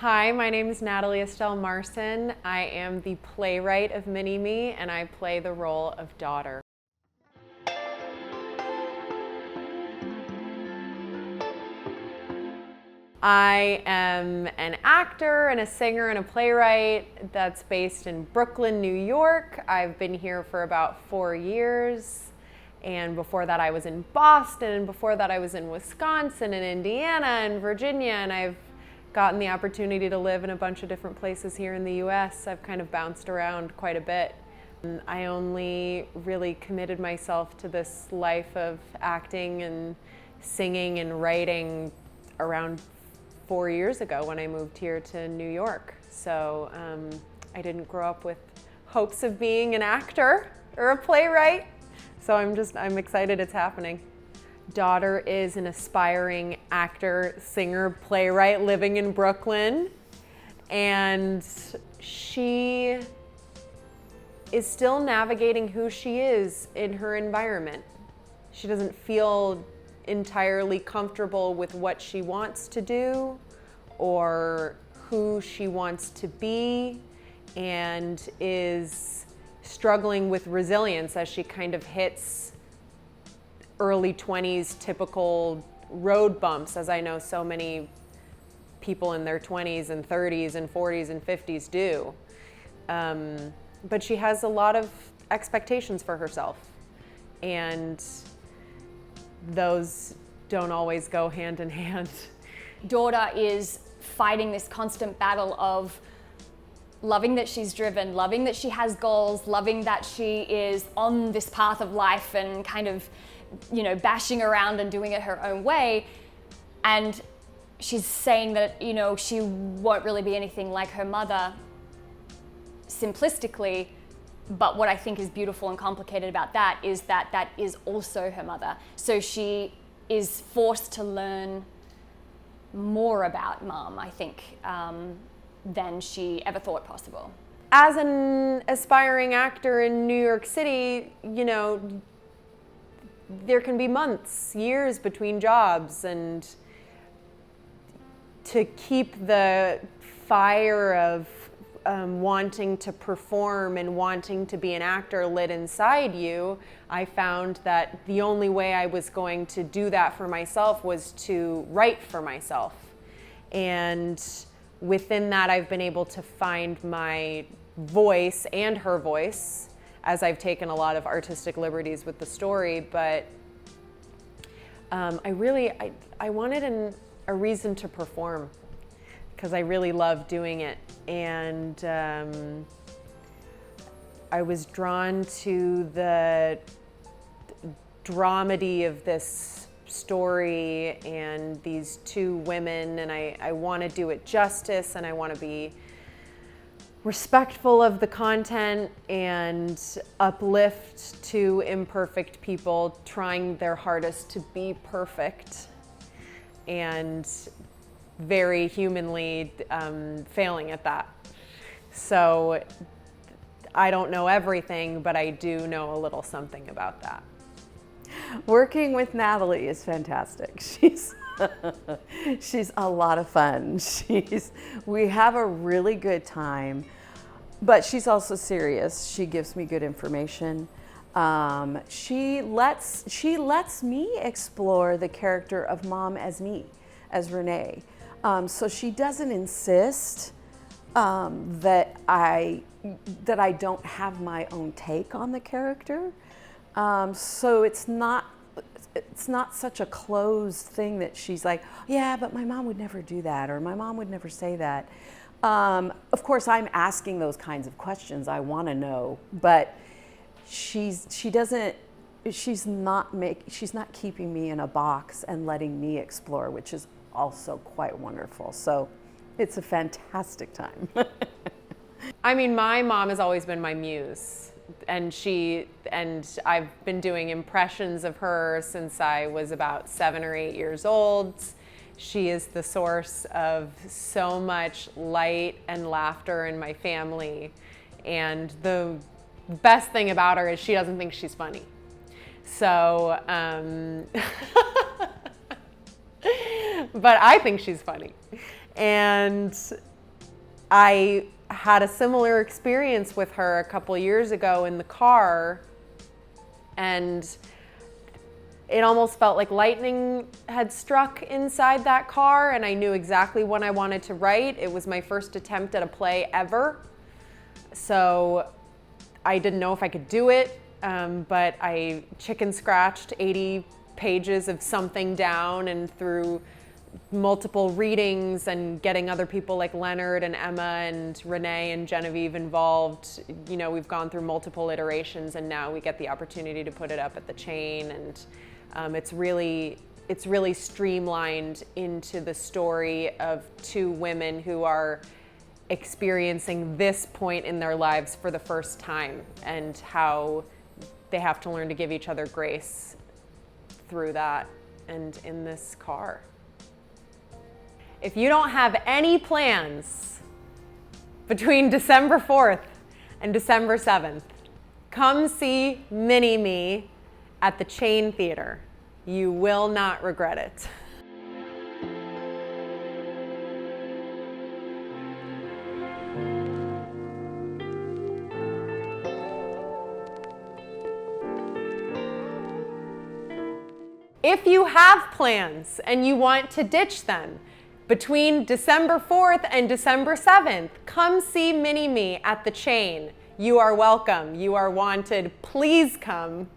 Hi, my name is Natalie Estelle Marsan. I am the playwright of Mini-Me, and I play the role of daughter. I am an actor and a singer and a playwright that's based in Brooklyn, New York. I've been here for about 4 years. And before that I was in Boston, and before that I was in Wisconsin and Indiana and Virginia, and I've gotten the opportunity to live in a bunch of different places here in the US. I've kind of bounced around quite a bit. I only really committed myself to this life of acting and singing and writing around 4 years ago when I moved here to New York. So I didn't grow up with hopes of being an actor or a playwright. So I'm excited it's happening. Daughter is an aspiring actor, singer, playwright living in Brooklyn. And she is still navigating who she is in her environment. She doesn't feel entirely comfortable with what she wants to do or who she wants to be, and is struggling with resilience as she kind of hits early 20s typical road bumps, as I know so many people in their 20s and 30s and 40s and 50s do. But she has a lot of expectations for herself, and those don't always go hand in hand. Daughter is fighting this constant battle of loving that she's driven, loving that she has goals, loving that she is on this path of life and kind of, bashing around and doing it her own way. And she's saying that, she won't really be anything like her mother simplistically. But what I think is beautiful and complicated about that is that that is also her mother. So she is forced to learn more about mom, I think, than she ever thought possible. As an aspiring actor in New York City, there can be months, years between jobs, and to keep the fire of wanting to perform and wanting to be an actor lit inside you, I found that the only way I was going to do that for myself was to write for myself. And within that, I've been able to find my voice and her voice, as I've taken a lot of artistic liberties with the story. But I wanted a reason to perform, because I really love doing it. And I was drawn to the dramedy of this story and these two women, and I want to do it justice, and I want to be respectful of the content and uplift two imperfect people trying their hardest to be perfect, and very humanly failing at that. So I don't know everything, but I do know a little something about that. Working with Natalie is fantastic. She's a lot of fun. We have a really good time, but she's also serious. She gives me good information. She lets me explore the character of mom as me, as Renee. So she doesn't insist that I don't have my own take on the character. So it's not such a closed thing that she's like, yeah, but my mom would never do that, or my mom would never say that. Of course, I'm asking those kinds of questions. I want to know, but she's not keeping me in a box and letting me explore, which is also quite wonderful. So it's a fantastic time. I mean, my mom has always been my muse, and I've been doing impressions of her since I was about 7 or 8 years old. She is the source of so much light and laughter in my family, and the best thing about her is she doesn't think she's funny. So but I think she's funny. And I had a similar experience with her a couple years ago in the car, and it almost felt like lightning had struck inside that car, and I knew exactly what I wanted to write. It was my first attempt at a play ever, so I didn't know if I could do it, but I chicken scratched 80 pages of something down, and through multiple readings and getting other people like Leonard and Emma and Renée and Genevieve involved, you know, we've gone through multiple iterations, and now we get the opportunity to put it up at the Chain, and it's really streamlined into the story of two women who are experiencing this point in their lives for the first time, and how they have to learn to give each other grace through that and in this car. If you don't have any plans between December 4th and December 7th, come see Mini-Me at the Chain Theater. You will not regret it. If you have plans and you want to ditch them between December 4th and December 7th, come see Mini-Me at the Chain. You are welcome. You are wanted. Please come.